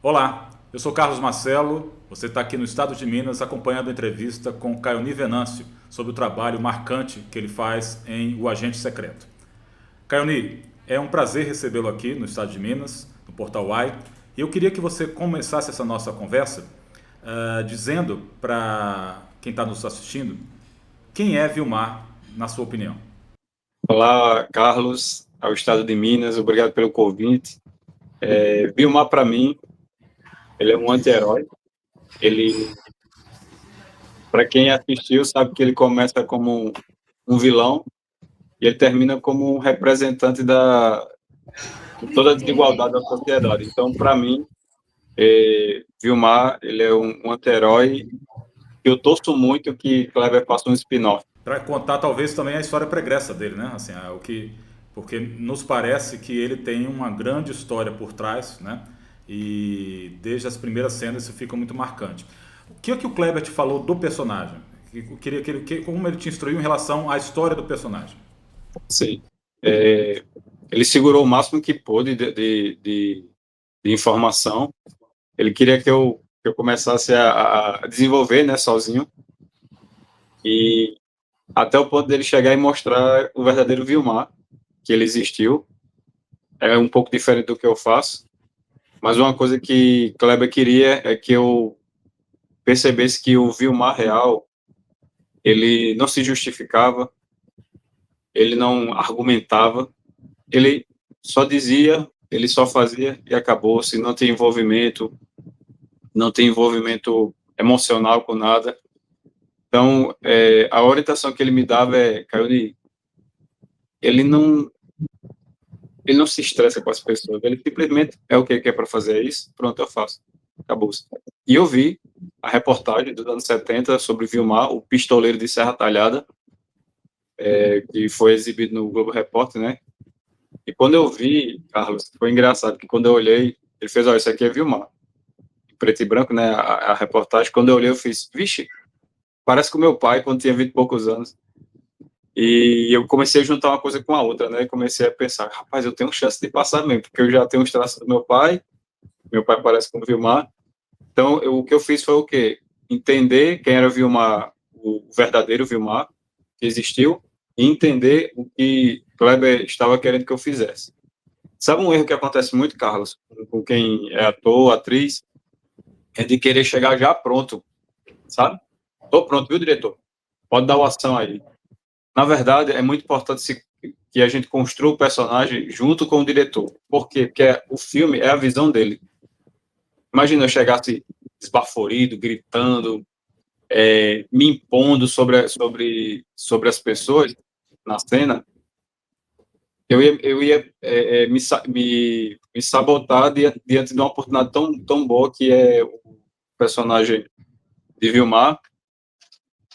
Olá, eu sou Carlos Marcelo. Você está aqui no estado de Minas acompanhando a entrevista com Caioni Venâncio sobre o trabalho marcante que ele faz em O Agente Secreto. Caioni, é um prazer recebê-lo aqui no estado de Minas, no Portal UAI. E eu queria que você começasse essa nossa conversa dizendo para quem está nos assistindo quem é Vilmar, na sua opinião. Olá, Carlos, ao estado de Minas, obrigado pelo convite. Vilmar, para mim, ele é um anti-herói. Ele, para quem assistiu, sabe que ele começa como um vilão e ele termina como um representante de toda a desigualdade da sociedade. Então, para mim, Vilmar, ele é um anti-herói que eu torço muito que Kleber faça um spin-off. Para contar talvez também a história pregressa dele, né? Assim, porque nos parece que ele tem uma grande história por trás, né? E desde as primeiras cenas isso fica muito marcante. O que é que o Kleber te falou do personagem? Eu queria como ele te instruiu em relação à história do personagem. Sim. Ele segurou o máximo que pôde de informação. Ele queria que eu começasse a desenvolver, né, sozinho, e até o ponto dele chegar e mostrar o verdadeiro Vilmar, que ele existiu. É um pouco diferente do que eu faço, mas uma coisa que Kleber queria é que eu percebesse que o Vilmar real, ele não se justificava, ele não argumentava, ele só dizia, ele só fazia e acabou. Se não tem envolvimento, não tem envolvimento emocional com nada. Então, a orientação que ele me dava é, Caione, ele não, ele não se estressa com as pessoas, ele simplesmente é o que quer para fazer, é isso, pronto, eu faço, acabou. E eu vi a reportagem dos anos 70 sobre Vilmar, o pistoleiro de Serra Talhada, que foi exibido no Globo Repórter, né? E quando eu vi, Carlos, foi engraçado, que quando eu olhei, ele fez, olha, isso aqui é Vilmar, em preto e branco, né, a reportagem, quando eu olhei, eu fiz, vixe, parece com o meu pai, quando tinha 20 e poucos anos. E eu comecei a juntar uma coisa com a outra, né? E comecei a pensar, rapaz, eu tenho chance de passar mesmo, porque eu já tenho os traços do meu pai parece com o Vilmar. Então, o que eu fiz foi o quê? Entender quem era o Vilmar, o verdadeiro Vilmar, que existiu, e entender o que Kleber estava querendo que eu fizesse. Sabe um erro que acontece muito, Carlos, com quem é ator, atriz, é de querer chegar já pronto, sabe? Tô pronto, viu, diretor? Pode dar o ação aí. Na verdade, é muito importante que a gente construa o personagem junto com o diretor. Por quê? Porque o filme é a visão dele. Imagina eu chegasse esbaforido, gritando, me impondo sobre as pessoas na cena, eu ia me sabotar diante de uma oportunidade tão boa que é o personagem de Vilmar,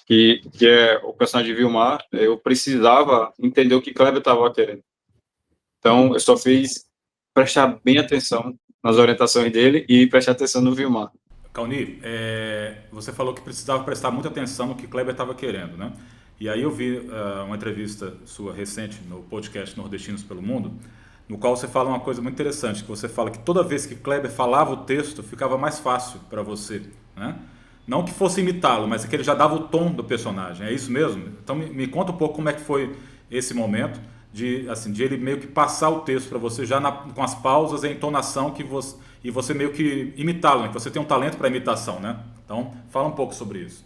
que é o personagem de Vilmar. Eu precisava entender o que Kleber estava querendo. Então, eu só fiz prestar bem atenção nas orientações dele e prestar atenção no Vilmar. Cauni, você falou que precisava prestar muita atenção no que Kleber estava querendo, né? E aí eu vi uma entrevista sua recente no podcast Nordestinos pelo Mundo, no qual você fala uma coisa muito interessante, que você fala que toda vez que Kleber falava o texto, ficava mais fácil para você, né? Não que fosse imitá-lo, mas é que ele já dava o tom do personagem, é isso mesmo? Então me conta um pouco como é que foi esse momento de ele meio que passar o texto para você já com as pausas e a entonação e você meio que imitá-lo, né? Que você tem um talento para imitação, né? Então, fala um pouco sobre isso.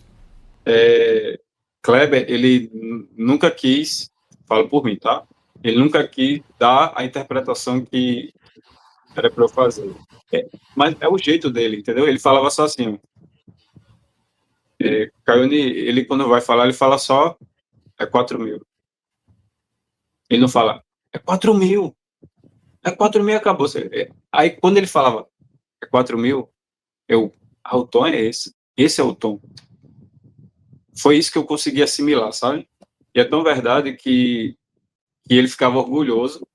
Kleber, ele nunca quis, falo por mim, tá? Ele nunca quis dar a interpretação que era para eu fazer. Mas é o jeito dele, entendeu? Ele falava só assim, Caione, ele quando vai falar, ele fala só, 4 mil. Ele não fala, 4 mil, 4 mil, acabou. Aí quando ele falava, 4 mil, o tom é esse. Esse é o tom. Foi isso que eu consegui assimilar, sabe? E é tão verdade que ele ficava orgulhoso.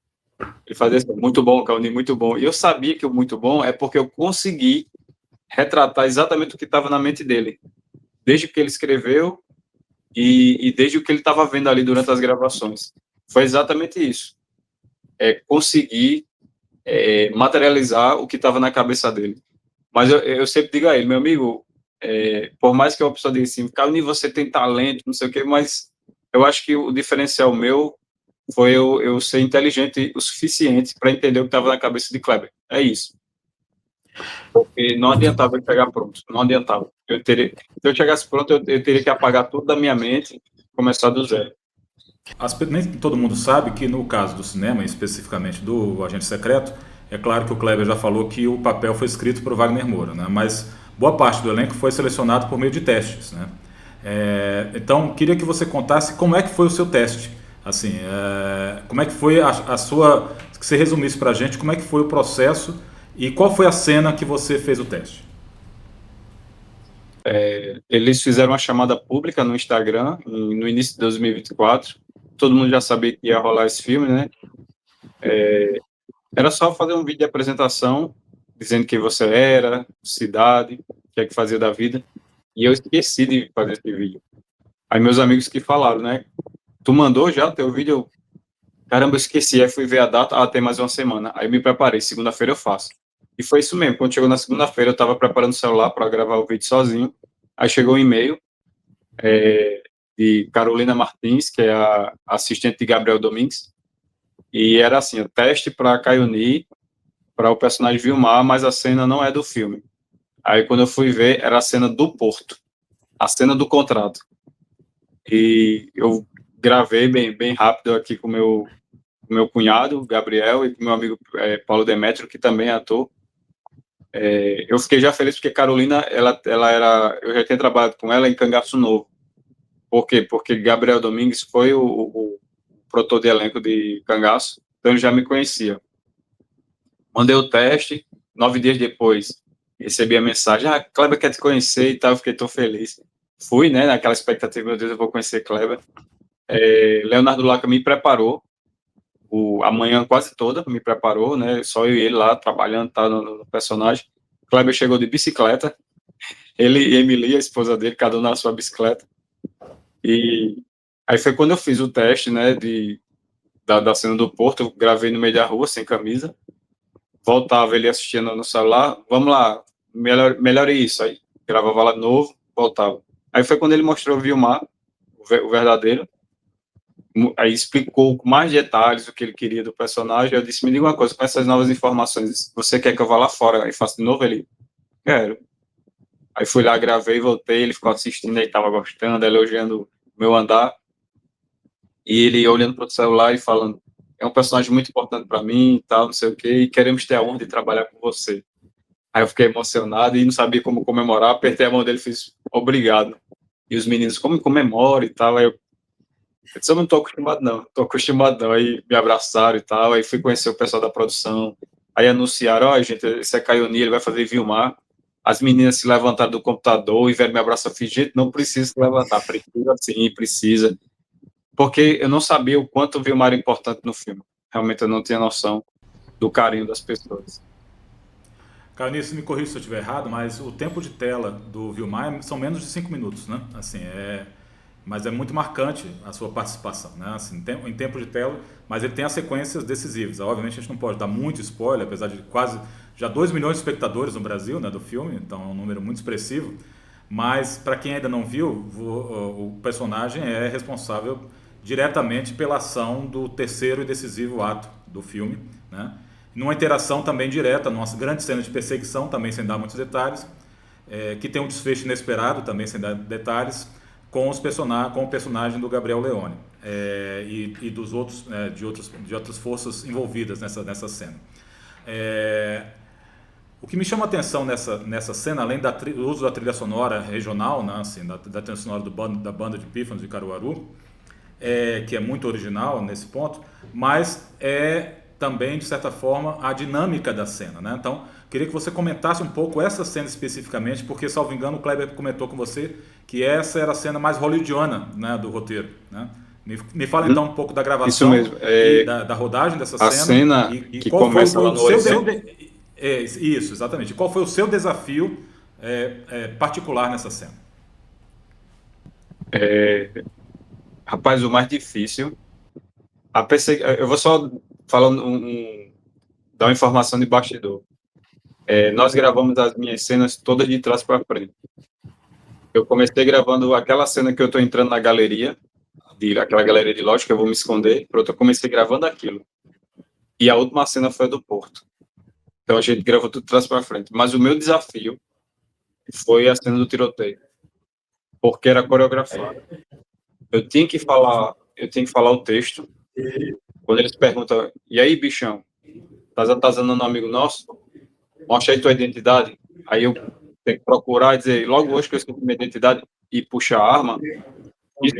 Ele fazia assim, muito bom, Cauni, muito bom. E eu sabia que o muito bom é porque eu consegui retratar exatamente o que estava na mente dele, desde o que ele escreveu e desde o que ele estava vendo ali durante as gravações. Foi exatamente isso. Conseguir materializar o que estava na cabeça dele. Mas eu sempre digo a ele, meu amigo, por mais que a pessoa diga assim, Carlinhos, você tem talento, não sei o quê, mas eu acho que o diferencial meu foi eu ser inteligente o suficiente para entender o que estava na cabeça de Kleber. É isso. Porque não adiantava eu chegar pronto, não adiantava. Se eu chegasse pronto, eu teria que apagar tudo da minha mente e começar do zero. Nem todo mundo sabe que no caso do cinema, especificamente do Agente Secreto, é claro que o Kleber já falou que o papel foi escrito por Wagner Moura, né? Mas boa parte do elenco foi selecionado por meio de testes, né? Então, queria que você contasse como é que foi o seu teste. Assim, como é que foi a sua... Que você resumisse pra gente como é que foi o processo e qual foi a cena que você fez o teste. Eles fizeram uma chamada pública no Instagram no início de 2024. Todo mundo já sabia que ia rolar esse filme, né? Era só fazer um vídeo de apresentação, dizendo quem você era, cidade, o que é que fazia da vida. E eu esqueci de fazer esse vídeo. Aí meus amigos que falaram, né? Tu mandou já teu vídeo? Caramba, eu esqueci. Aí fui ver a data, tem mais uma semana. Aí me preparei, segunda-feira eu faço. E foi isso mesmo. Quando chegou na segunda-feira, eu estava preparando o celular para gravar o vídeo sozinho. Aí chegou um e-mail de Carolina Martins, que é a assistente de Gabriel Domingues. E era assim, o teste para Caiuni, para o personagem Vilmar, mas a cena não é do filme. Aí quando eu fui ver, era a cena do Porto, a cena do contrato. E eu gravei bem rápido aqui com o meu cunhado, Gabriel, e com meu amigo Paulo Demétrio, que também é ator. Eu fiquei já feliz porque Carolina, ela era... Eu já tinha trabalhado com ela em Cangaço Novo. Por quê? Porque Gabriel Domingues foi o produtor de elenco de Cangaço, então ele já me conhecia. Mandei o teste, 9 dias depois, recebi a mensagem, Kleber quer te conhecer e tal, eu fiquei tão feliz. Fui, né, naquela expectativa, meu Deus, eu vou conhecer Kleber. Leonardo Laca me preparou, a manhã quase toda me preparou, né, só eu e ele lá, trabalhando, tá, no personagem. Kleber chegou de bicicleta, ele e Emily, a esposa dele, cada um na sua bicicleta. E aí foi quando eu fiz o teste, né, da cena do Porto, eu gravei no meio da rua, sem camisa, voltava ele assistindo no celular, vamos lá, melhore isso, aí gravava lá de novo, voltava. Aí foi quando ele mostrou o Vilmar, o verdadeiro, aí explicou com mais detalhes o que ele queria do personagem, eu disse, me diga uma coisa, com essas novas informações, você quer que eu vá lá fora e faça de novo? Ele, quero. Aí fui lá, gravei, voltei, ele ficou assistindo, ele estava gostando, elogiando o meu andar, e ele olhando para o celular e falando, é um personagem muito importante para mim e tal, não sei o quê, e queremos ter a honra de trabalhar com você. Aí eu fiquei emocionado e não sabia como comemorar, apertei a mão dele e fiz, obrigado. E os meninos, como comemora e tal, aí eu disse, eu não estou acostumado não, aí me abraçaram e tal, aí fui conhecer o pessoal da produção, aí anunciaram, gente, esse é Caioni, ele vai fazer Vilmar. As meninas se levantaram do computador e vieram me abraçar, eu fiz, gente, não precisa se levantar, precisa sim, precisa. Porque eu não sabia o quanto o Vilmar era importante no filme. Realmente eu não tinha noção do carinho das pessoas. Carnice, me corrija se eu estiver errado, mas o tempo de tela do Vilmar são menos de 5 minutos, né? Assim, mas é muito marcante a sua participação, né? Assim, em tempo de tela, mas ele tem as sequências decisivas. Obviamente a gente não pode dar muito spoiler, apesar de quase já 2 milhões de espectadores no Brasil, né, do filme, então é um número muito expressivo. Mas para quem ainda não viu, o personagem é responsável diretamente pela ação do terceiro e decisivo ato do filme, né? Numa interação também direta, numa grande cena de perseguição, também sem dar muitos detalhes, que tem um desfecho inesperado, também sem dar detalhes, com o personagem do Gabriel Leone e dos outros, de outras forças envolvidas nessa cena. O que me chama a atenção nessa cena, além do uso da trilha sonora regional, né, assim, da trilha sonora da banda de pífanos de Caruaru, que é muito original nesse ponto, mas também, de certa forma, a dinâmica da cena, né? Então, queria que você comentasse um pouco essa cena especificamente, porque, salvo engano, o Kleber comentou com você que essa era a cena mais hollywoodiana, né, do roteiro, né? Me fala então um pouco da gravação e da rodagem dessa a cena e que qual começa foi o seu isso, exatamente. Qual foi o seu desafio particular nessa cena? Rapaz, o mais difícil... eu vou só falar dar uma informação de bastidor. nós gravamos as minhas cenas todas de trás para frente. Eu comecei gravando aquela cena que eu estou entrando na galeria, aquela galeria de loja que eu vou me esconder, pronto, eu comecei gravando aquilo. E a última cena foi a do Porto. Então a gente gravou tudo de trás para frente. Mas o meu desafio foi a cena do tiroteio, porque era coreografado. Eu tinha que falar o texto. Quando eles perguntam, e aí, bichão, tá atazanando um amigo nosso? Mostra aí tua identidade. Aí eu tenho que procurar e dizer, logo hoje que eu esqueci minha identidade e puxar a arma. Isso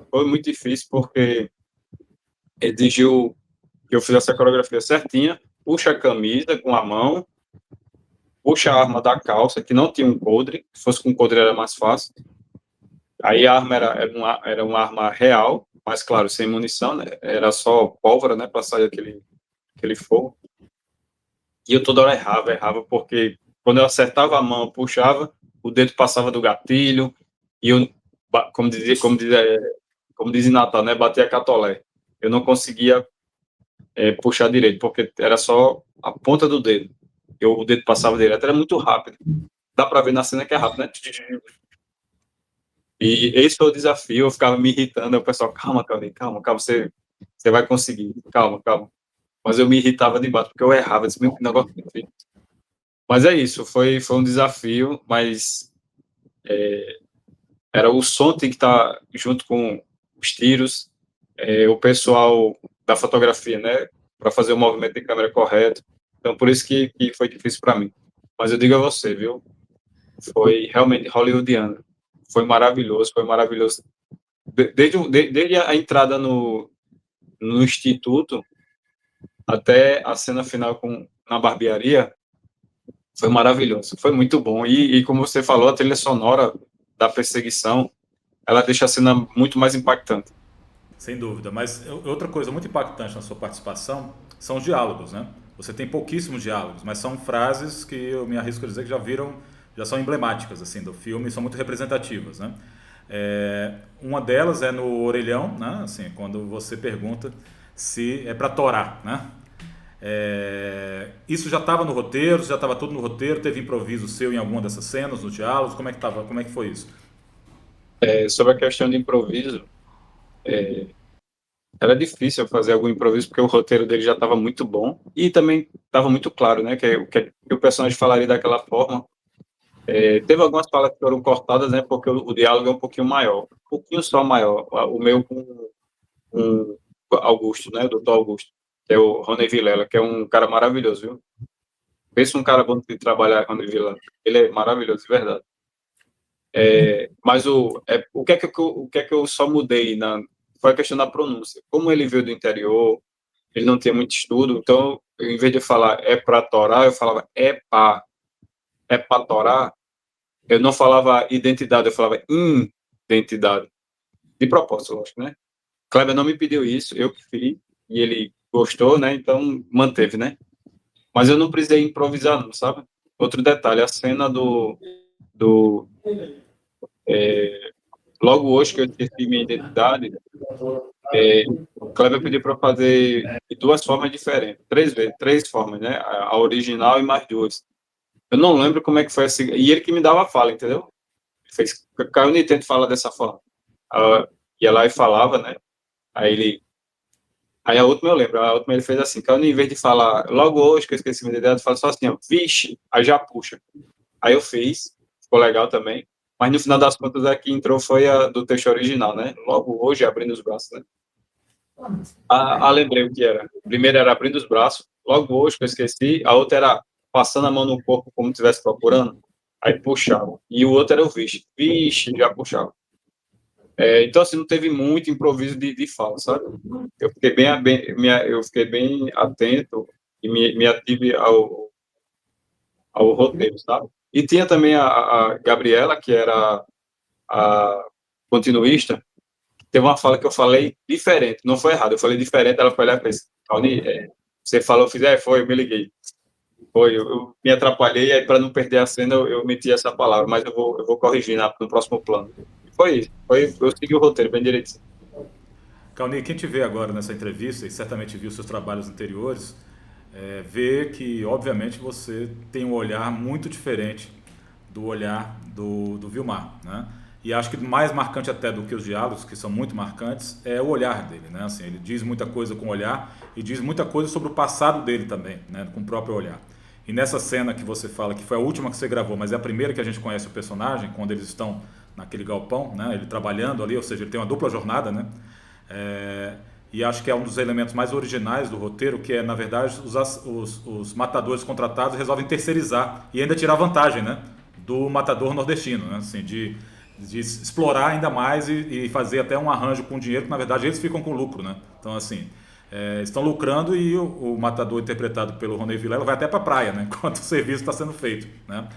foi muito difícil porque exigiu que eu fizesse a coreografia certinha, puxa a camisa com a mão, puxa a arma da calça, que não tinha um coldre, se fosse com coldre era mais fácil. Aí a arma era uma arma real, mas claro, sem munição, né? Era só pólvora, né, para sair aquele fogo. E eu toda hora errava, porque quando eu acertava a mão, puxava, o dedo passava do gatilho, e eu, como diz em Natal, né, batia catolé. Eu não conseguia puxar direito, porque era só a ponta do dedo. O dedo passava direto, era muito rápido. Dá para ver na cena que é rápido, né? E esse foi o desafio, eu ficava me irritando, o pessoal, calma, você vai conseguir, calma. Mas eu me irritava demais, porque eu errava, esse meu negócio difícil. Mas é isso, foi um desafio, mas era o som tem que estar junto com os tiros, o pessoal da fotografia, né, para fazer o movimento de câmera correto. Então, por isso que foi difícil para mim. Mas eu digo a você, viu, foi realmente hollywoodiano. Foi maravilhoso. Desde a entrada no instituto até a cena final na barbearia, foi maravilhoso. Foi muito bom. E como você falou, a trilha sonora da perseguição, ela deixa a cena muito mais impactante. Sem dúvida. Mas outra coisa muito impactante na sua participação são os diálogos, né? Você tem pouquíssimos diálogos, mas são frases que eu me arrisco a dizer que já são emblemáticas assim do filme e são muito representativas, né? Uma delas é no orelhão, né? Assim, quando você pergunta se é para torar, né? Isso já estava no roteiro, já estava tudo no roteiro, teve improviso seu em alguma dessas cenas, nos diálogos, como é que tava, como é que foi isso? Sobre a questão de improviso, era difícil fazer algum improviso porque o roteiro dele já estava muito bom e também estava muito claro, né, que o personagem falaria daquela forma. Teve algumas falas que foram cortadas, né, porque o diálogo é um pouquinho maior, um pouquinho só maior. O meu com Augusto, né, o Dr. Augusto, que é o Rony Vilela, que é um cara maravilhoso, viu? Pensa um cara bom de trabalhar, Rony Vilela. Ele é maravilhoso, de verdade. Mas o que é que eu só mudei foi a questão da pronúncia. Como ele veio do interior, ele não tinha muito estudo, então, em vez de falar é para torar, eu falava é para torar. Eu não falava identidade, eu falava identidade. De propósito, lógico, né? Kleber não me pediu isso, eu que fiz, e ele gostou, né? Então, manteve, né? Mas eu não precisei improvisar, não, sabe? Outro detalhe, a cena do logo hoje que eu esqueci minha identidade, o Kleber pediu para fazer de duas formas diferentes, três formas, né? A original e mais duas. Eu não lembro como é que foi assim, e ele que me dava a fala, entendeu? Ele fez, Caio Nintendo fala dessa forma. Ia lá e falava, né? Aí a última eu lembro, a última ele fez assim, Caio, em vez de falar logo hoje que eu esqueci minha identidade, fala só assim, ó, vixe, aí já puxa. Aí eu fiz, ficou legal também. Mas no final das contas, a que entrou foi a do texto original, né? Logo hoje, abrindo os braços, né? Lembrei o que era. Primeiro era abrindo os braços, logo hoje, que eu esqueci. A outra era passando a mão no corpo como estivesse procurando. Aí puxava. E o outro era o vixe. Vixe, já puxava. Então, assim, não teve muito improviso de fala, sabe? Eu fiquei eu fiquei bem atento e me ative ao roteiro, sabe? E tinha também a Gabriela, que era a continuista, teve uma fala que eu falei diferente, não foi errado, eu falei diferente, ela foi lá e fez, Raoni, você falou, eu fiz, foi, eu me liguei. Eu me atrapalhei, aí para não perder a cena, eu meti essa palavra, mas eu vou corrigir no próximo plano. Foi isso, eu segui o roteiro bem direitinho. Cauni, quem te vê agora nessa entrevista, e certamente viu seus trabalhos anteriores, ver que, obviamente, você tem um olhar muito diferente do olhar do Vilmar, né? E acho que mais marcante até do que os diálogos, que são muito marcantes, é o olhar dele, né? Assim, ele diz muita coisa com o olhar e diz muita coisa sobre o passado dele também, né? Com o próprio olhar. E nessa cena que você fala, que foi a última que você gravou, mas é a primeira que a gente conhece o personagem, quando eles estão naquele galpão, né? Ele trabalhando ali, ou seja, ele tem uma dupla jornada, né? E acho que é um dos elementos mais originais do roteiro, que é, na verdade, os matadores contratados resolvem terceirizar e ainda tirar vantagem, né? Do matador nordestino, né? Assim, de explorar ainda mais e fazer até um arranjo com dinheiro, que na verdade eles ficam com lucro, né? Então, assim, estão lucrando e o matador interpretado pelo Ronei Vilela vai até para a praia, né? Enquanto o serviço está sendo feito, né?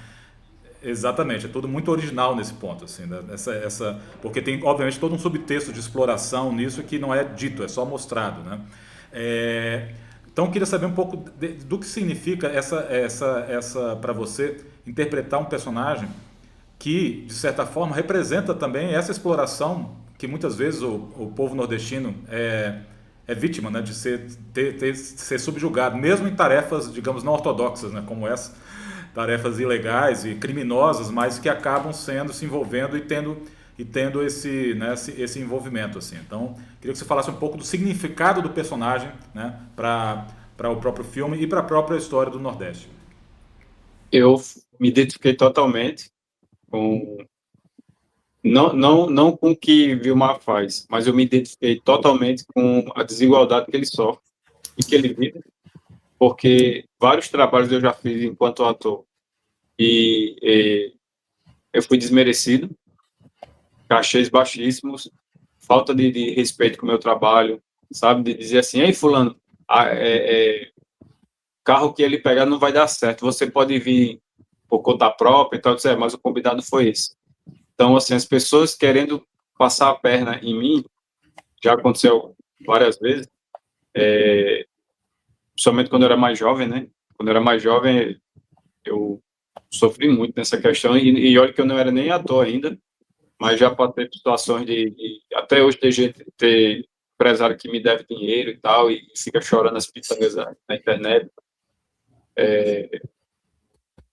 Exatamente, é tudo muito original nesse ponto, assim, né? Porque tem, obviamente, todo um subtexto de exploração nisso que não é dito, é só mostrado, né? Então, eu queria saber um pouco do que significa para você interpretar um personagem que, de certa forma, representa também essa exploração que muitas vezes o povo nordestino é vítima, né, de ser subjugado, mesmo em tarefas, digamos, não ortodoxas, né, como essa, tarefas ilegais e criminosas, mas que acabam se envolvendo e tendo esse envolvimento, assim. Então, queria que você falasse um pouco do significado do personagem, né, para o próprio filme e para a própria história do Nordeste. Eu me identifiquei totalmente com não com o que Vilmar faz, mas eu me identifiquei totalmente com a desigualdade que ele sofre e que ele vive, porque vários trabalhos eu já fiz enquanto ator e eu fui desmerecido, cachês baixíssimos, falta de respeito com o meu trabalho, sabe, de dizer assim, ei fulano, carro que ele pegar não vai dar certo, você pode vir por conta própria e tal, mas o combinado foi esse. Então, assim, as pessoas querendo passar a perna em mim, já aconteceu várias vezes, principalmente quando eu era mais jovem, né? Quando eu era mais jovem, eu sofri muito nessa questão, e olha que eu não era nem ator ainda, mas já passei por situações até hoje ter empresário que me deve dinheiro e tal, e fica chorando as pitangas na internet.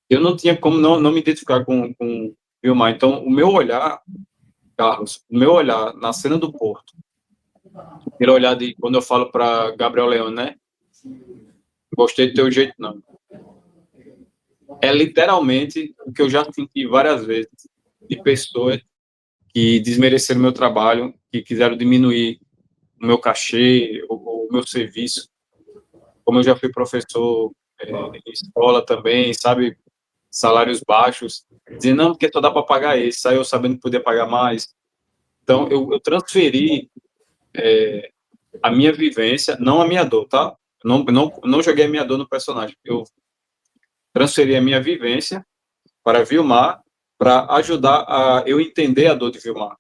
Eu não tinha como não me identificar com Vilmar. Então, o meu olhar, Carlos, o meu olhar na cena do Porto, aquele olhar de quando eu falo para Gabriel Leão, né? Gostei do teu jeito, não. É literalmente o que eu já senti várias vezes de pessoas que desmereceram meu trabalho, que quiseram diminuir o meu cachê, o meu serviço. Como eu já fui professor em escola também, sabe, salários baixos, dizendo, não, porque só dá para pagar esse, saiu sabendo que podia pagar mais. Então, eu transferi a minha vivência, não a minha dor, tá? Não joguei a minha dor no personagem. Eu transferi a minha vivência para Vilmar, para ajudar a eu entender a dor de Vilmar.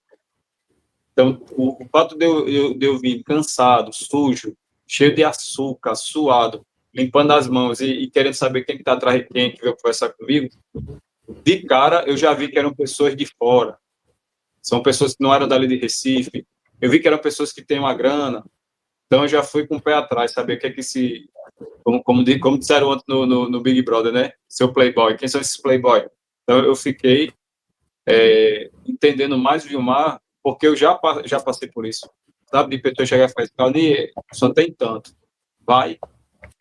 Então, o fato de eu vir cansado, sujo, cheio de açúcar, suado, limpando as mãos e querendo saber quem está atrás de quem, que veio conversar comigo, de cara eu já vi que eram pessoas de fora. São pessoas que não eram dali de Recife. Eu vi que eram pessoas que têm uma grana. Então, eu já fui com o pé atrás, saber o que é que se... Como disseram ontem no Big Brother, né? Seu playboy. Quem são esses playboy? Então, eu fiquei entendendo mais o Vilmar, porque eu já passei por isso. Sabe? De pessoa chegar e falar, Claudio, só tem tanto. Vai.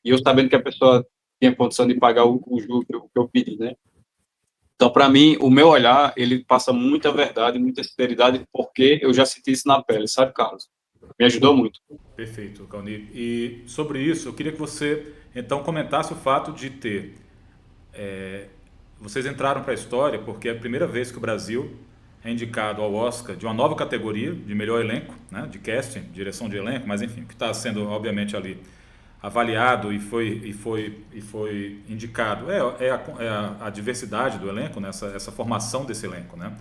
E eu sabendo que a pessoa tinha condição de pagar o juro que eu pedi, né? Então, para mim, o meu olhar, ele passa muita verdade, muita sinceridade, porque eu já senti isso na pele, sabe, Carlos? Me ajudou muito. Perfeito, Cauni. E sobre isso, eu queria que você, então, comentasse o fato de vocês entraram para a história porque é a primeira vez que o Brasil é indicado ao Oscar de uma nova categoria de melhor elenco, né, de casting, direção de elenco, mas enfim, que está sendo, obviamente, ali avaliado e foi indicado a diversidade do elenco, né, essa formação desse elenco, né?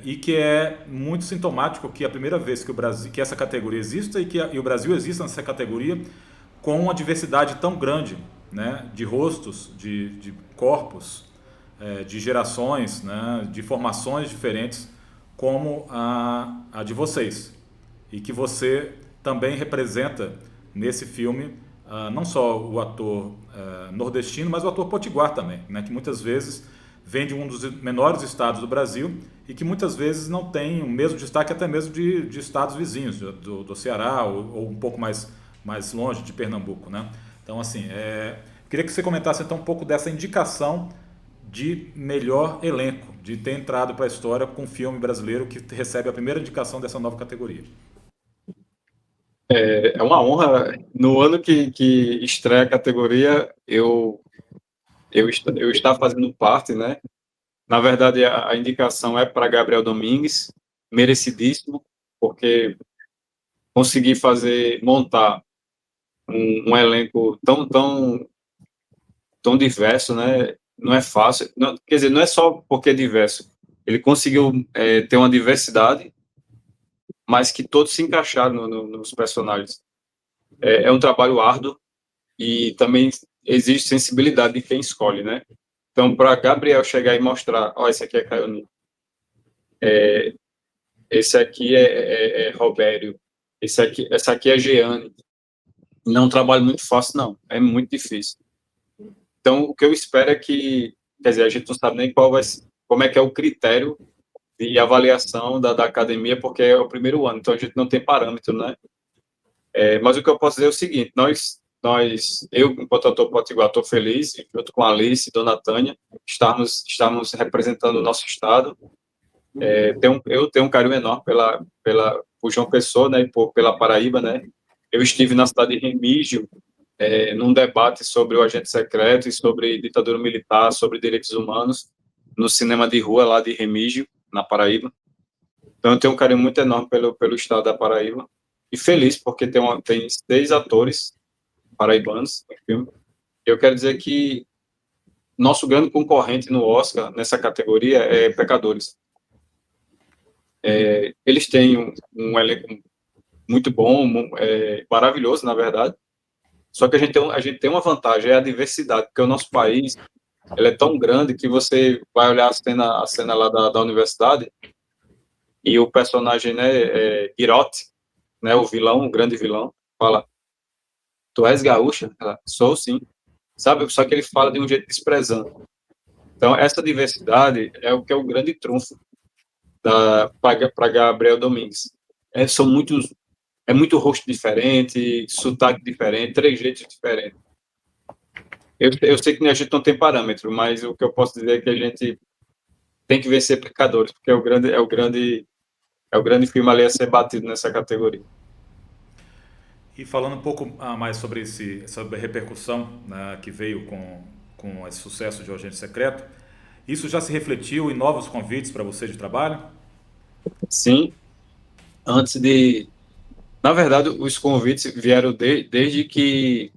E que é muito sintomático que a primeira vez que o Brasil, que essa categoria exista e o Brasil exista nessa categoria com uma diversidade tão grande, né, de rostos, de corpos, de gerações, né, de formações diferentes, como a de vocês. E que você também representa nesse filme não só o ator nordestino, mas o ator potiguar também, né, que muitas vezes vem de um dos menores estados do Brasil e que muitas vezes não tem o mesmo destaque até mesmo de estados vizinhos, do Ceará ou um pouco mais longe de Pernambuco, né? Então, assim, queria que você comentasse então um pouco dessa indicação de melhor elenco, de ter entrado para a história com um filme brasileiro que recebe a primeira indicação dessa nova categoria. É uma honra. No ano que estreia a categoria, eu estava fazendo parte, né? Na verdade, a indicação é para Gabriel Domingues, merecidíssimo, porque consegui montar um elenco tão diverso, né? Não é fácil. Não, quer dizer, não é só porque é diverso. Ele conseguiu ter uma diversidade, mas que todos se encaixaram nos personagens. É um trabalho árduo e também existe sensibilidade de quem escolhe, né? Então, para Gabriel chegar e mostrar, ó, esse aqui é Caio, esse aqui é Robério, essa aqui é Jeane. Não é um trabalho muito fácil, não. É muito difícil. Então, o que eu espero é que, quer dizer, a gente não sabe nem como é que é o critério de avaliação da academia, porque é o primeiro ano, então a gente não tem parâmetro, né? Mas o que eu posso dizer é o seguinte: eu, enquanto ator potiguar, estou feliz, junto com a Alice e Dona Tânia, estamos representando o nosso estado. Eu tenho um carinho enorme por João Pessoa, né, e pela Paraíba, né. Eu estive na cidade de Remígio, num debate sobre o agente secreto e sobre ditadura militar, sobre direitos humanos, no cinema de rua lá de Remígio, na Paraíba. Então eu tenho um carinho muito enorme pelo estado da Paraíba e feliz porque tem 6 atores paraibanos no filme. Eu quero dizer que nosso grande concorrente no Oscar nessa categoria é Pecadores. Eles têm um elenco muito bom, maravilhoso, na verdade. Só que a gente tem uma vantagem, é a diversidade, porque o nosso país ele é tão grande que você vai olhar a cena lá da universidade e o personagem, né, Hirote, né, o vilão, o grande vilão, fala: "Tu és gaúcha?" Ela: "Sou, sim." Sabe? Só que ele fala de um jeito desprezando. Então, essa diversidade é o que é o grande trunfo para Gabriel Domingues. São muitos É muito rosto diferente, sotaque diferente, trejeitos diferentes. Eu sei que a gente não tem parâmetro, mas o que eu posso dizer é que a gente tem que vencer Pecadores, porque é o grande filme ali a ser batido nessa categoria. E falando um pouco mais sobre essa repercussão, né, que veio com esse sucesso de O Agente Secreto, isso já se refletiu em novos convites para você de trabalho? Sim, antes de... Na verdade, os convites vieram desde que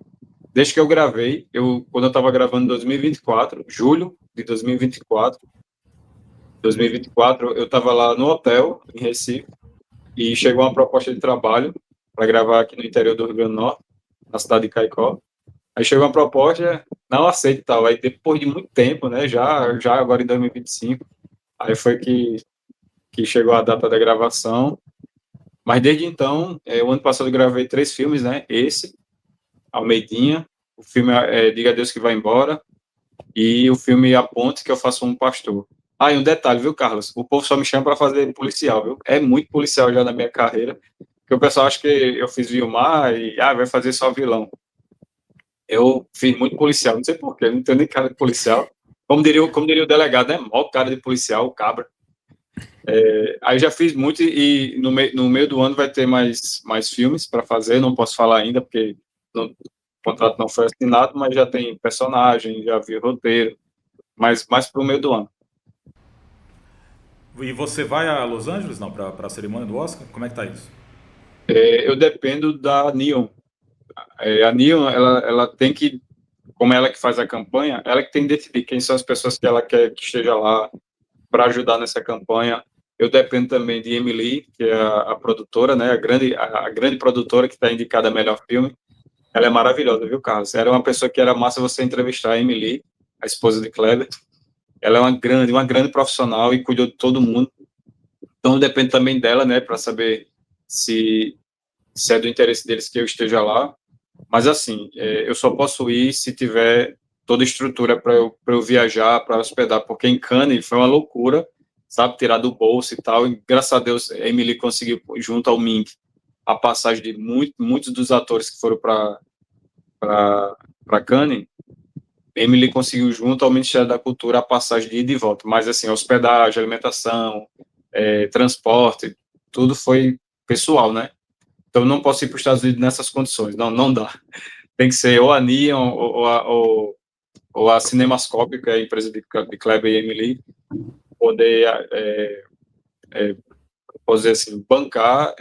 eu gravei. Quando eu estava gravando em 2024, julho de 2024, eu estava lá no hotel, em Recife, e chegou uma proposta de trabalho para gravar aqui no interior do Rio Grande do Norte, na cidade de Caicó. Aí chegou uma proposta, não aceito e tal. Aí depois de muito tempo, né, já agora em 2025, aí foi que chegou a data da gravação. Mas desde então, o ano passado eu gravei 3 filmes, né? Esse, Almeidinha, o filme Diga a Deus que Vai Embora, e o filme A Ponte, que eu faço um pastor. Ah, e um detalhe, viu, Carlos? O povo só me chama para fazer policial, viu? É muito policial já na minha carreira, porque o pessoal acha que eu fiz Vilmar e vai fazer só vilão. Eu fiz muito policial, não sei porquê, não tenho nem cara de policial. Como diria o delegado, né? Mó cara de policial, o cabra. Aí já fiz muito e no meio do ano vai ter mais filmes para fazer, não posso falar ainda porque o contrato não foi assinado, mas já tem personagem, já vi o roteiro, mas mais para o meio do ano. E você vai a Los Angeles, não, para a cerimônia do Oscar? Como é que tá isso? Eu dependo da Neon. A Neon, ela tem que, como ela que faz a campanha, ela que tem que decidir quem são as pessoas que ela quer que esteja lá para ajudar nessa campanha. Eu dependo também de Emily, que é a produtora, né, a grande produtora que está indicada a melhor filme. Ela é maravilhosa, viu, Carlos? Era uma pessoa que era massa você entrevistar, a Emily, a esposa de Kleber. Ela é uma grande profissional e cuidou de todo mundo. Então depende também dela, né, para saber se é do interesse deles que eu esteja lá. Mas, assim, eu só posso ir se tiver toda a estrutura para eu viajar, para hospedar, porque em Cannes foi uma loucura, sabe, tirar do bolso e tal, e graças a Deus a Emily conseguiu, junto ao Mink, a passagem de muitos dos atores que foram para Cannes. Emily conseguiu, junto ao Ministério da Cultura, a passagem de ida e volta, mas, assim, hospedagem, alimentação, transporte, tudo foi pessoal, né? Então, não posso ir para os Estados Unidos nessas condições, não dá. Tem que ser ou a Neon ou a Cinemascope, que é a empresa de Kleber e Emily, poder, posso dizer assim, bancar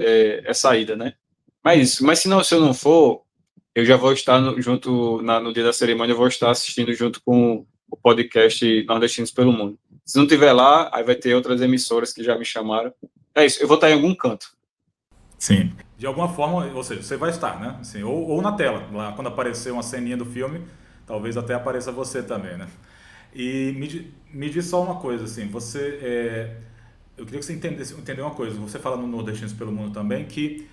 essa ida, né? Mas se eu não for, eu já vou estar no dia da cerimônia, eu vou estar assistindo junto com o podcast Nordestinos pelo Mundo. Se não tiver lá, aí vai ter outras emissoras que já me chamaram. É isso, eu vou estar em algum canto. Sim. De alguma forma, ou seja, você vai estar, né? Assim, ou na tela, lá quando aparecer uma ceninha do filme, talvez até apareça você também, né? E me diz só uma coisa, assim, eu queria que você entender uma coisa, você fala no Nordestinos pelo Mundo também, que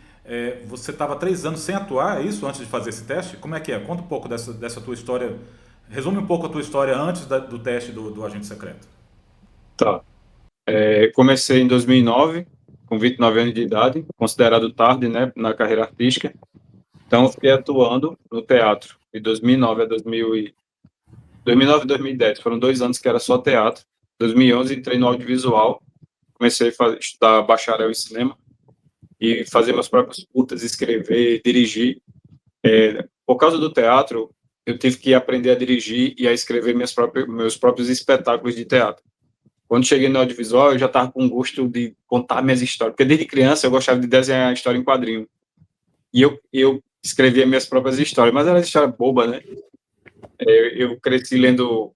você estava 3 anos sem atuar, é isso, antes de fazer esse teste? Como é que é? Conta um pouco dessa tua história, resume um pouco a tua história antes do teste do agente secreto. Tá. Comecei em 2009, com 29 anos de idade, considerado tarde, né, na carreira artística. Então, eu fiquei atuando no teatro de 2009 a 2009 e 2010. Foram 2 anos que era só teatro. 2011, entrei no audiovisual. Comecei a estudar bacharel em cinema e fazer meus próprios curtas, escrever, dirigir. Por causa do teatro, eu tive que aprender a dirigir e a escrever meus próprios espetáculos de teatro. Quando cheguei no audiovisual, eu já estava com gosto de contar minhas histórias, porque desde criança eu gostava de desenhar a história em quadrinho. E eu escrevia minhas próprias histórias, mas era história boba, né? Eu cresci lendo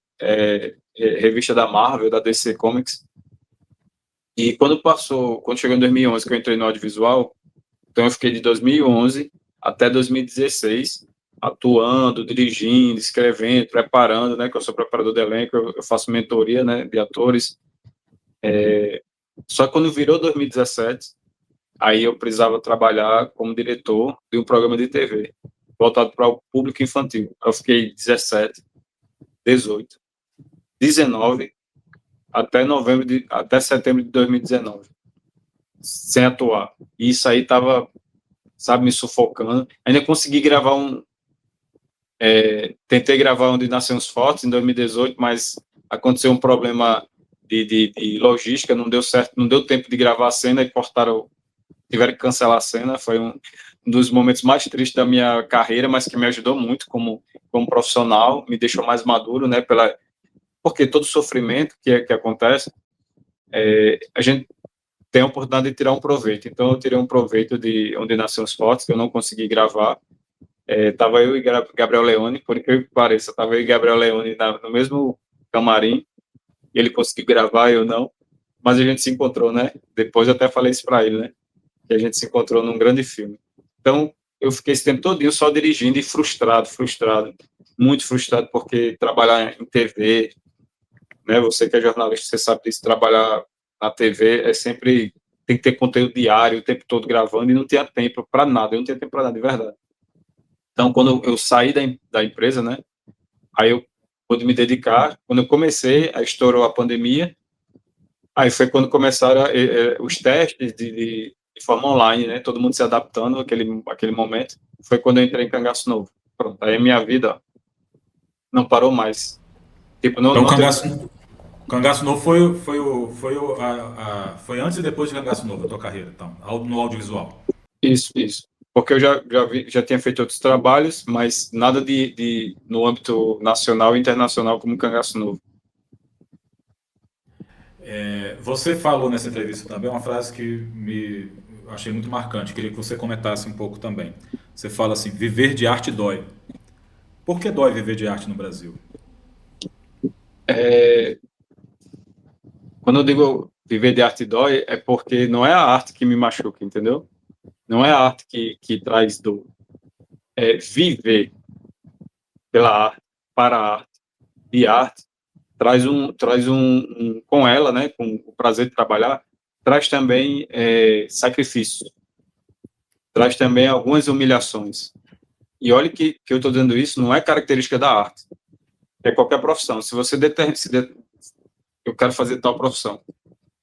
revista da Marvel, da DC Comics, e quando chegou em 2011, que eu entrei no audiovisual, então eu fiquei de 2011 até 2016 atuando, dirigindo, escrevendo, preparando, né, que eu sou preparador de elenco, eu faço mentoria, né, de atores. Só que quando virou 2017, aí eu precisava trabalhar como diretor de um programa de TV voltado para o público infantil. Eu fiquei 17, 18, 19 até setembro de 2019 sem atuar. E isso aí tava, sabe, me sufocando. Ainda consegui gravar tentei gravar onde Nasceu os Fortes em 2018, mas aconteceu um problema de logística, não deu certo, não deu tempo de gravar a cena e tiveram que cancelar a cena. Foi um dos momentos mais tristes da minha carreira, mas que me ajudou muito como profissional, me deixou mais maduro, né, porque todo sofrimento que acontece, a gente tem a oportunidade de tirar um proveito. Então, eu tirei um proveito de onde nasceu os fotos, que eu não consegui gravar. Tava eu e Gabriel Leone, por incrível que pareça, tava eu e Gabriel Leone no mesmo camarim, e ele conseguiu gravar, eu não, mas a gente se encontrou, né? Depois eu até falei isso para ele, né? Que a gente se encontrou num grande filme. Então, eu fiquei esse tempo todo só dirigindo e frustrado, muito frustrado, porque trabalhar em TV, né? Você que é jornalista, você sabe disso, trabalhar na TV sempre tem que ter conteúdo diário, o tempo todo gravando, e não tinha tempo para nada, eu não tinha tempo para nada, de verdade. Então, quando eu saí da empresa, né, aí eu pude me dedicar. Quando eu comecei, aí estourou a pandemia, aí foi quando começaram os testes de forma online, né, todo mundo se adaptando àquele momento. Foi quando eu entrei em Cangaço Novo. Pronto, aí minha vida não parou mais. Tipo, Então, não teve. Cangaço Novo foi antes e depois de Cangaço Novo, a tua carreira, então, no audiovisual. Isso. Porque eu já tinha feito outros trabalhos, mas nada no âmbito nacional e internacional como Cangaço Novo. Você falou nessa entrevista também uma frase que eu achei muito marcante, queria que você comentasse um pouco também. Você fala assim: viver de arte dói. Por que dói viver de arte no Brasil? Quando eu digo viver de arte dói, é porque não é a arte que me machuca, entendeu? Não é a arte que traz dor. É viver pela arte, para a arte, de arte, com ela, né, com o prazer de trabalhar, traz também sacrifício, traz também algumas humilhações. E olha que eu estou dizendo isso, não é característica da arte, é qualquer profissão. Se você determina, eu quero fazer tal profissão,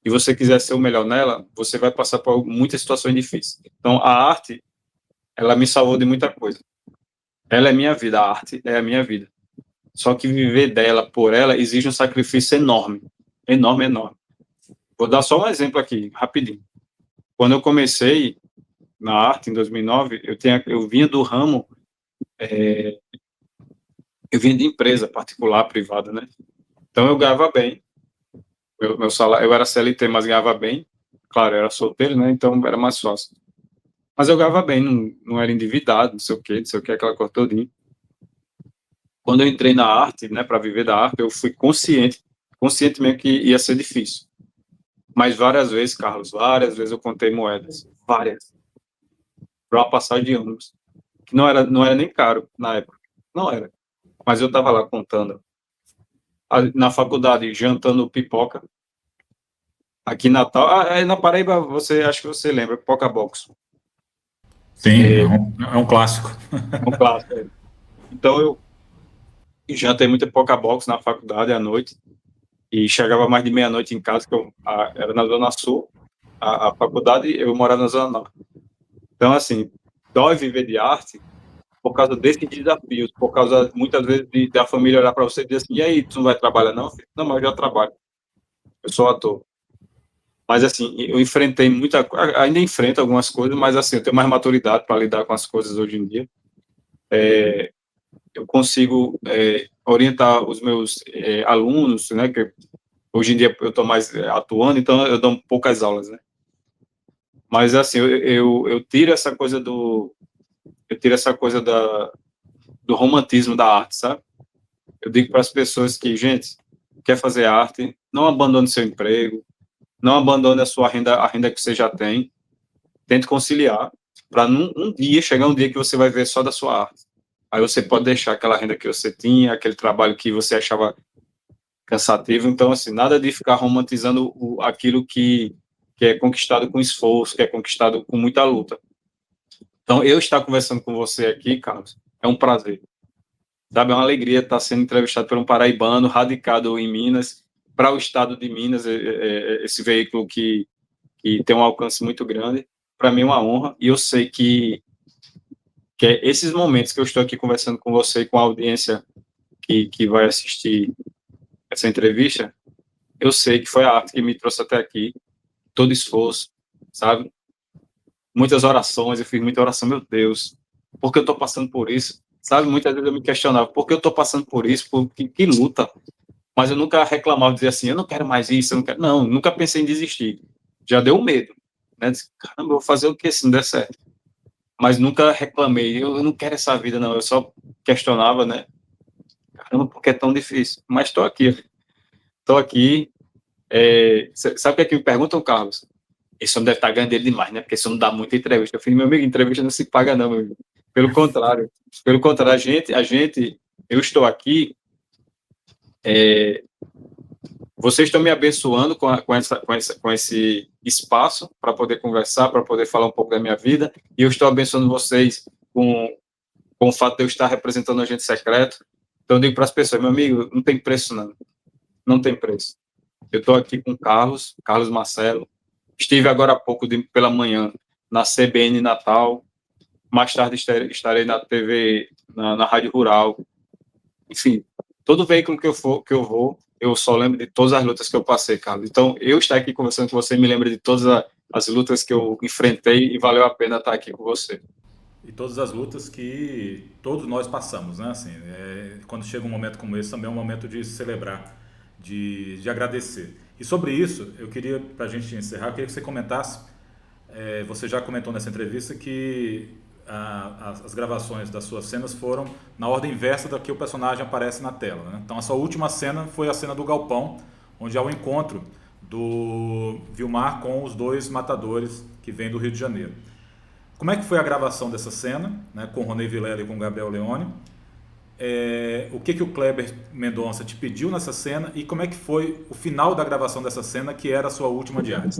e você quiser ser o melhor nela, você vai passar por muitas situações difíceis. Então, a arte, ela me salvou de muita coisa. Ela é minha vida, a arte é a minha vida. Só que viver dela, por ela, exige um sacrifício enorme. Enorme, enorme. Vou dar só um exemplo aqui, rapidinho. Quando eu comecei na arte, em 2009, eu vinha do ramo, eu vinha de empresa particular, privada, né? Então eu ganhava bem. Meu salário, eu era CLT, mas ganhava bem. Claro, eu era solteiro, né? Então era mais fácil. Mas eu ganhava bem, não era endividado, não sei o que, aquela coisa todinha. Quando eu entrei na arte, né, para viver da arte, eu fui consciente mesmo que ia ser difícil. Mas várias vezes, Carlos, várias vezes eu contei moedas, várias, para uma passagem de ônibus, que não era nem caro na época, não era. Mas eu estava lá contando. Na faculdade, jantando pipoca, aqui em Natal, na Paraíba, acho que você lembra, Pipoca Box. Sim, É, é um clássico. é um clássico. Então eu jantei muita Pipoca Box na faculdade à noite, e chegava mais de meia-noite em casa, que era na Zona Sul, a faculdade, eu morava na Zona Norte. Então, assim, dói viver de arte por causa desses desafios, por causa, muitas vezes, da família olhar para você e dizer assim, e aí, tu não vai trabalhar não, filho? Não, mas eu já trabalho, eu sou ator. Mas, assim, eu enfrentei ainda enfrento algumas coisas, mas, assim, eu tenho mais maturidade para lidar com as coisas hoje em dia. Eu consigo orientar os meus alunos, né, que hoje em dia eu estou mais atuando, então eu dou poucas aulas, né? Mas, assim, eu tiro essa coisa do romantismo da arte, sabe? Eu digo para as pessoas que, gente, quer fazer arte, não abandone seu emprego, não abandone a renda que você já tem, tente conciliar, para um dia, chegar um dia que você vai ver só da sua arte. Aí você pode deixar aquela renda que você tinha, aquele trabalho que você achava cansativo. Então, assim, nada de ficar romantizando aquilo que é conquistado com esforço, que é conquistado com muita luta. Então, eu estar conversando com você aqui, Carlos, é um prazer. Sabe, é uma alegria estar sendo entrevistado por um paraibano radicado em Minas, para o estado de Minas, esse veículo que tem um alcance muito grande. Para mim é uma honra, e eu sei que é esses momentos que eu estou aqui conversando com você e com a audiência que vai assistir essa entrevista, eu sei que foi a arte que me trouxe até aqui, todo esforço, sabe? Muitas orações, eu fiz muita oração, meu Deus, por que eu estou passando por isso? Sabe, muitas vezes eu me questionava, por que eu estou passando por isso? Que luta? Mas eu nunca reclamava, dizia assim, eu não quero mais isso, eu não quero. Não, nunca pensei em desistir. Já deu medo, né? Disse, caramba, eu vou fazer o que se não der certo? Mas nunca reclamei, eu não quero essa vida, não. Eu só questionava, né? Caramba, por que é tão difícil? Mas estou aqui. Estou aqui. Sabe o que é que me perguntam, Carlos? Esse homem deve estar ganhando dele demais, né? Porque esse homem dá muita entrevista. Eu falei, meu amigo, entrevista não se paga, não, meu amigo. Pelo contrário. Pelo contrário, eu estou aqui. Vocês estão me abençoando com esse espaço para poder conversar, para poder falar um pouco da minha vida, e eu estou abençoando vocês com o fato de eu estar representando o agente secreto. Então, eu digo para as pessoas, meu amigo, não tem preço, não. Não tem preço. Eu estou aqui com o Carlos Marcelo. Estive agora há pouco, pela manhã, na CBN Natal. Mais tarde estarei na TV, na Rádio Rural. Enfim, todo veículo que eu vou, eu só lembro de todas as lutas que eu passei, Carlos. Então, eu estar aqui conversando com você me lembra de todas as lutas que eu enfrentei e valeu a pena estar aqui com você. E todas as lutas que todos nós passamos, né? Assim, quando chega um momento como esse, também é um momento de celebrar, de agradecer. E sobre isso, eu queria, para a gente encerrar, eu queria que você comentasse. Você já comentou nessa entrevista que as gravações das suas cenas foram na ordem inversa da que o personagem aparece na tela, né? Então, a sua última cena foi a cena do galpão, onde há o encontro do Vilmar com os dois matadores que vêm do Rio de Janeiro. Como é que foi a gravação dessa cena, né, com o Ronei Vilela e com o Gabriel Leone? O que o Kleber Mendonça te pediu nessa cena e como é que foi o final da gravação dessa cena, que era a sua última diária?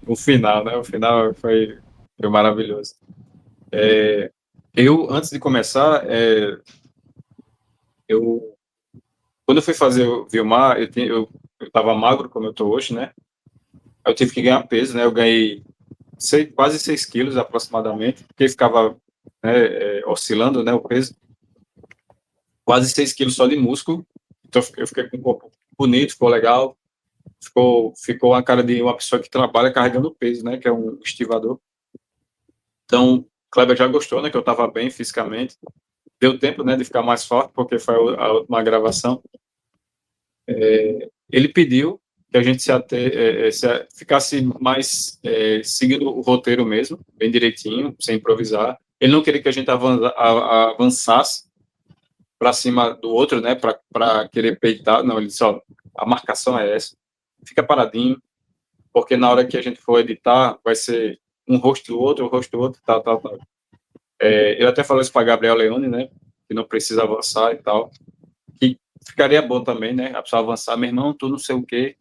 O final, né? O final foi maravilhoso. Eu, antes de começar, eu, quando eu fui fazer o Vilmar, eu tava magro, como eu tô hoje, né? Eu tive que ganhar peso, né? Eu ganhei quase 6 quilos aproximadamente, porque ficava, né, oscilando, né, o peso. Quase 6 quilos só de músculo. Então eu fiquei com um corpo bonito, ficou legal. Ficou a cara de uma pessoa que trabalha carregando peso, né? Que é um estivador. Então, Kleber já gostou, né? Que eu estava bem fisicamente. Deu tempo, né? De ficar mais forte, porque foi a última gravação. Ele pediu que a gente ficasse mais seguindo o roteiro mesmo, bem direitinho, sem improvisar. Ele não queria que a gente avançasse para cima do outro, né? Para querer peitar. Não, ele disse: ó, a marcação é essa. Fica paradinho, porque na hora que a gente for editar, vai ser um rosto do outro, um rosto do outro, tal, tal, tal. Ele até falou isso para Gabriel Leone, né? Que não precisa avançar e tal. Que ficaria bom também, né? A pessoa avançar, meu irmão, tu não sei o quê.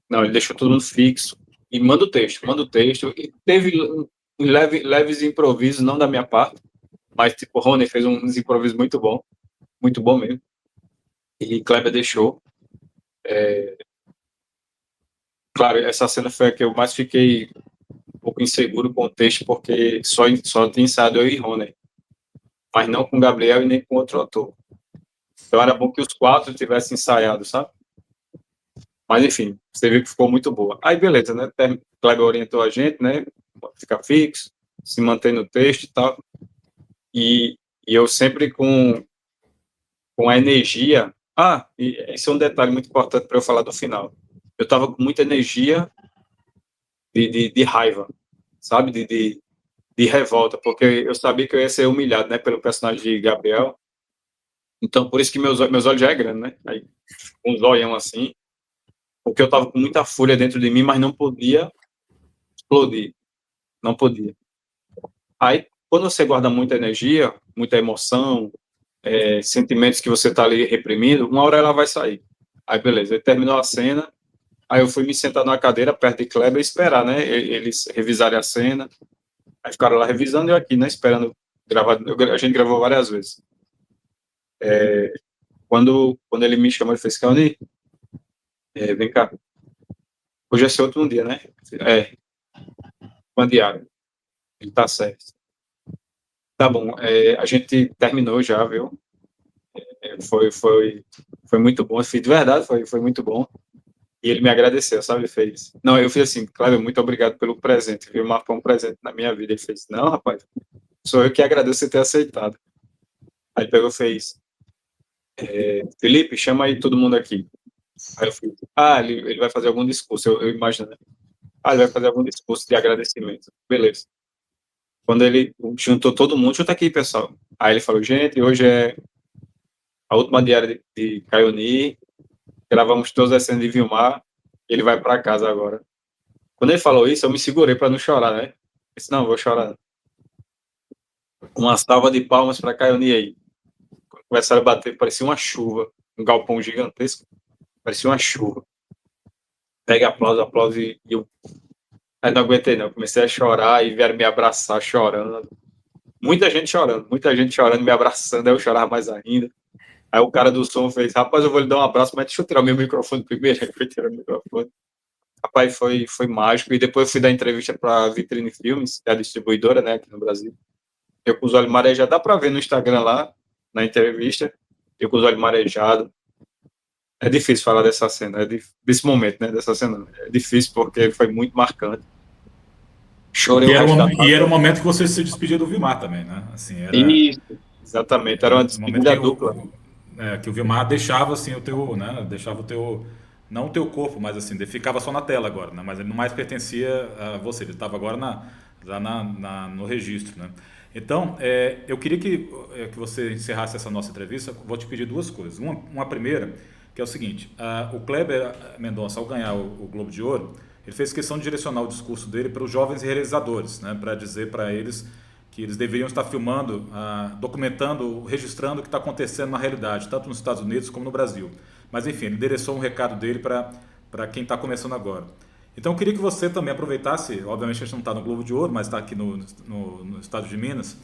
Não, ele deixou todo mundo fixo. E manda o texto, manda o texto. E teve leves improvisos, não da minha parte, mas tipo, o Rony fez uns improvisos muito bom mesmo. E Kleber deixou. Claro, essa cena foi a que eu mais fiquei um pouco inseguro com o texto, porque só tinha ensaiado eu e Rony, mas não com Gabriel e nem com outro ator. Então era bom que os quatro tivessem ensaiado, sabe? Mas enfim, você viu que ficou muito boa. Aí beleza, né? Kleber orientou a gente, né? Ficar fixo, se manter no texto e tal. E, e eu sempre com a energia. Ah, e esse é um detalhe muito importante para eu falar do final. Eu estava com muita energia de raiva, sabe? De revolta, porque eu sabia que eu ia ser humilhado, né? Pelo personagem de Gabriel. Então, por isso que meus olhos já é grande, né? Aí, um zoião assim, porque eu estava com muita fúria dentro de mim, mas não podia explodir, não podia. Aí, quando você guarda muita energia, muita emoção, sentimentos que você está ali reprimindo, uma hora ela vai sair. Aí, beleza, aí terminou a cena, aí eu fui me sentar numa cadeira perto de Kleber e esperar, né? Eles revisarem a cena. Aí ficaram lá revisando e eu aqui, né? Esperando gravar. A gente gravou várias vezes. Quando ele me chamou, ele fez: Caoni, vem cá. Hoje é seu último dia, né? É, uma diária. Ele tá certo. Tá bom, a gente terminou já, viu? Foi muito bom. De verdade, foi muito bom. E ele me agradeceu, sabe? Ele fez. Não, eu fiz assim, Cláudio, muito obrigado pelo presente, viu? Marcou um presente na minha vida. Ele fez: não, rapaz, sou eu que agradeço você ter aceitado. Aí ele pegou e fez: Felipe, chama aí todo mundo aqui. Aí eu fiz: ele vai fazer algum discurso, eu imagino. Ele vai fazer algum discurso de agradecimento. Beleza. Quando ele juntou todo mundo, junta aqui, pessoal. Aí ele falou: gente, hoje é a última diária de Caioni, gravamos todas as cenas de Vilmar, ele vai para casa agora. Quando ele falou isso, eu me segurei para não chorar, né? Eu disse: não, vou chorar. Uma salva de palmas para Caioni aí. Quando começaram a bater, parecia uma chuva, um galpão gigantesco, parecia uma chuva. Pega aplauso, aplauso, e eu aí não aguentei não, comecei a chorar e vieram me abraçar chorando. Muita gente chorando, me abraçando, aí eu chorava mais ainda. Aí o cara do som fez: rapaz, eu vou lhe dar um abraço, mas deixa eu tirar o meu microfone primeiro. Aí foi tirar o microfone. Rapaz, foi mágico. E depois eu fui dar entrevista para a Vitrine Filmes, que é a distribuidora, né, aqui no Brasil. Eu com os olhos marejados, dá para ver no Instagram lá, na entrevista, eu com os olhos marejados. É difícil falar dessa cena, desse momento, né, dessa cena. É difícil porque foi muito marcante. Chorei o resto da E era o tarde. momento que você se despedia do Vilmar também, né? Assim, Isso, exatamente, era uma o momento que despedida dupla. que o Vilmar deixava assim o teu, né? Deixava o teu, não o teu corpo, mas assim, ele ficava só na tela agora, né? Mas ele não mais pertencia a você, ele estava agora no registro, né? Então, eu queria que você encerrasse essa nossa entrevista. Vou te pedir duas coisas. Uma primeira, que é o seguinte: o Kleber Mendonça, ao ganhar o Globo de Ouro, ele fez questão de direcionar o discurso dele para os jovens realizadores, né? Para dizer para eles que eles deveriam estar filmando, documentando, registrando o que está acontecendo na realidade, tanto nos Estados Unidos como no Brasil. Mas enfim, ele endereçou um recado dele para quem está começando agora. Então eu queria que você também aproveitasse, obviamente a gente não está no Globo de Ouro, mas está aqui no estado de Minas,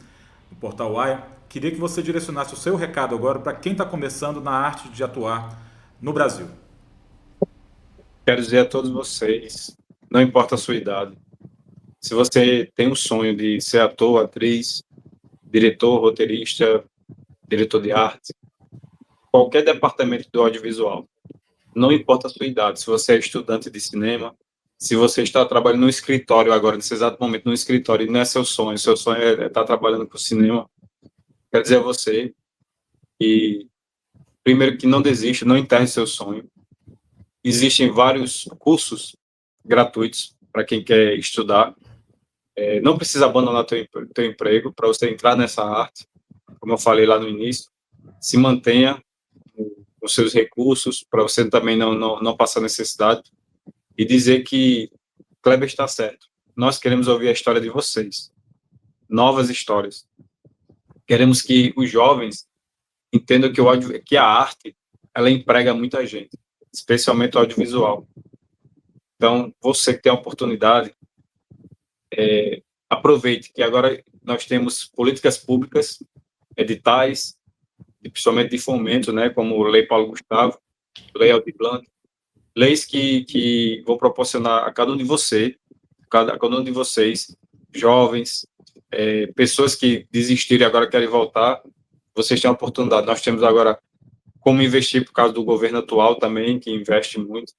no Portal Uai. Queria que você direcionasse o seu recado agora para quem está começando na arte de atuar no Brasil. Quero dizer a todos vocês, não importa a sua idade, se você tem um sonho de ser ator, atriz, diretor, roteirista, diretor de arte, qualquer departamento do audiovisual, não importa a sua idade, se você é estudante de cinema, se você está trabalhando no escritório agora, nesse exato momento, no escritório, e não é seu sonho é estar trabalhando com cinema, quero dizer a você que, primeiro, que não desista, não enterre seu sonho. Existem vários cursos gratuitos para quem quer estudar. Não precisa abandonar teu emprego para você entrar nessa arte. Como eu falei lá no início, se mantenha com seus recursos para você também não passar necessidade e dizer que Kleber está certo. Nós queremos ouvir a história de vocês, novas histórias. Queremos que os jovens entendam que a arte ela emprega muita gente, especialmente o audiovisual. Então, você que tem a oportunidade, aproveite que agora nós temos políticas públicas, editais, principalmente de fomento, né, como a Lei Paulo Gustavo, Lei Aldir Blanc, leis que vão proporcionar a cada um de cada um de vocês, jovens, pessoas que desistiram e agora querem voltar, vocês têm a oportunidade. Nós temos agora como investir por causa do governo atual também, que investe muito.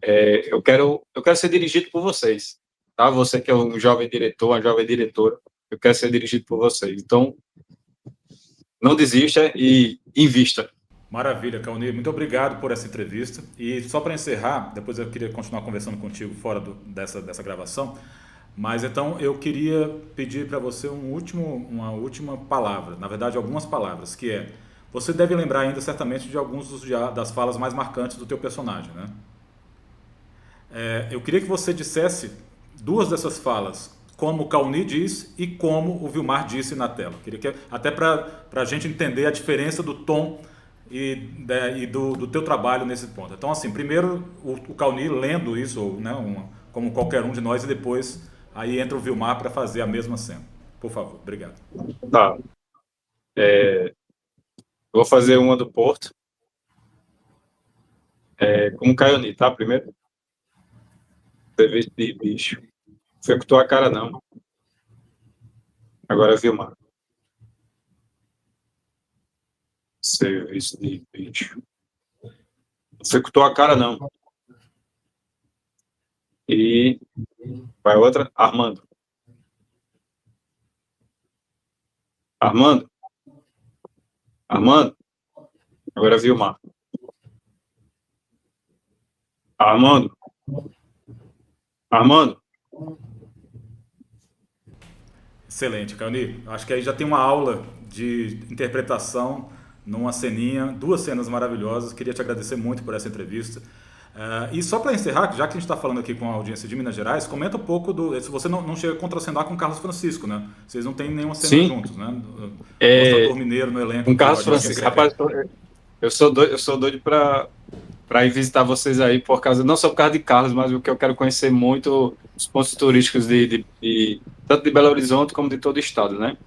Eu quero ser dirigido por vocês, tá? Você que é um jovem diretor, uma jovem diretora, eu quero ser dirigido por vocês. Então, não desista e invista. Maravilha, Cauni. Muito obrigado por essa entrevista. E só para encerrar, depois eu queria continuar conversando contigo fora dessa gravação, mas então eu queria pedir para você uma última palavra, na verdade algumas palavras, que é, você deve lembrar ainda certamente de alguns das falas mais marcantes do teu personagem, né? Eu queria que você dissesse duas dessas falas, como o Cauni diz e como o Vilmar disse na tela. Queria que, até para a gente entender a diferença do tom e do teu trabalho nesse ponto. Então, assim, primeiro o Cauni lendo isso, né, como qualquer um de nós, e depois aí entra o Vilmar para fazer a mesma cena. Por favor, obrigado. Tá. Vou fazer uma do Porto. Como Cauni, tá? Primeiro. Serviço de bicho. Foi com tua cara, não. Agora, Vilmar. Serviço de bicho. Não foi com tua cara, não. E vai outra. Armando. Armando. Armando. Agora, Vilmar. Armando. Armando. Excelente, Cauni. Acho que aí já tem uma aula de interpretação numa ceninha, duas cenas maravilhosas. Queria te agradecer muito por essa entrevista. E só para encerrar, já que a gente está falando aqui com a audiência de Minas Gerais, comenta um pouco se você não chega a contracenar com o Carlos Francisco, né? Vocês não têm nenhuma cena Sim. juntos, né? O ator mineiro no elenco. Com Carlos Francisco. Rapaz, eu sou doido para ir visitar vocês aí, não só por causa de Carlos, mas porque eu quero conhecer muito os pontos turísticos tanto de Belo Horizonte como de todo o estado, né?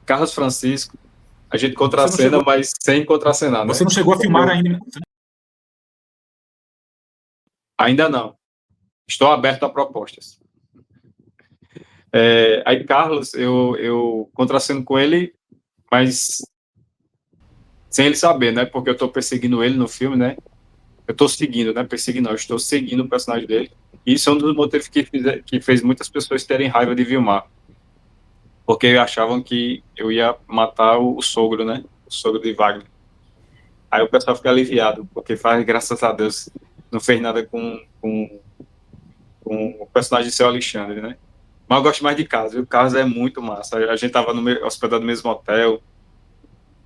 Carlos Francisco, a gente contracena, mas sem contracenar, né? Você não chegou a filmar ainda. Ainda não. Estou aberto a propostas. Aí, Carlos, eu contraceno com ele, mas sem ele saber, né? Porque eu estou perseguindo ele no filme, né? Eu estou seguindo, né? Perseguindo, não, eu estou seguindo o personagem dele. E isso é um dos motivos que fez muitas pessoas terem raiva de Vilmar. Porque achavam que eu ia matar o sogro, né? O sogro de Wagner. Aí o pessoal fica aliviado, porque graças a Deus, não fez nada com o personagem de seu Alexandre, né? Mas eu gosto mais de Carlos, o Carlos é muito massa. A gente tava hospedado no mesmo hotel,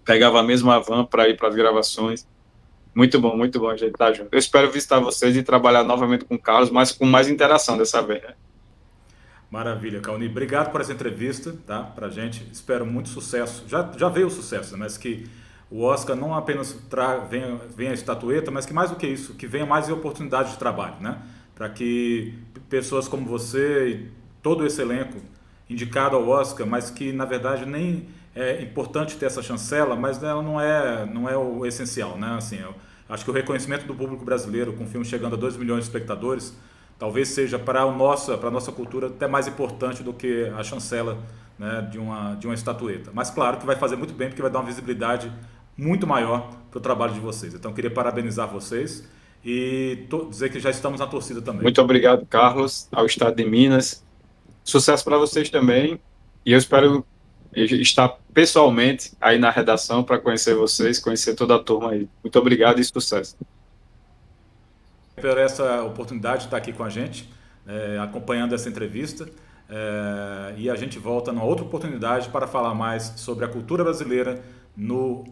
pegava a mesma van para ir para as gravações. Muito bom a gente estar junto. Eu espero visitar vocês e trabalhar novamente com o Carlos, mas com mais interação dessa vez, né? Maravilha, Cauni. Obrigado por essa entrevista, tá? Pra gente. Espero muito sucesso. Já veio o sucesso, né? Mas que o Oscar não apenas venha a estatueta, mas que mais do que isso, que venha mais oportunidade de trabalho, né? para que pessoas como você e todo esse elenco indicado ao Oscar, mas que na verdade nem é importante ter essa chancela, mas ela não é o essencial, né? Assim, eu acho que o reconhecimento do público brasileiro, com o filme chegando a 2 milhões de espectadores, talvez seja para a nossa cultura até mais importante do que a chancela, né, de uma estatueta. Mas claro que vai fazer muito bem, porque vai dar uma visibilidade muito maior para o trabalho de vocês. Então, eu queria parabenizar vocês e dizer que já estamos na torcida também. Muito obrigado, Carlos, ao Estado de Minas. Sucesso para vocês também. E eu espero estar pessoalmente aí na redação para conhecer vocês, conhecer toda a turma aí. Muito obrigado e sucesso. Por essa oportunidade de estar aqui com a gente, acompanhando essa entrevista. E a gente volta numa outra oportunidade para falar mais sobre a cultura brasileira no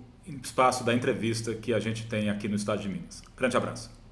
espaço da entrevista que a gente tem aqui no Estado de Minas. Grande abraço.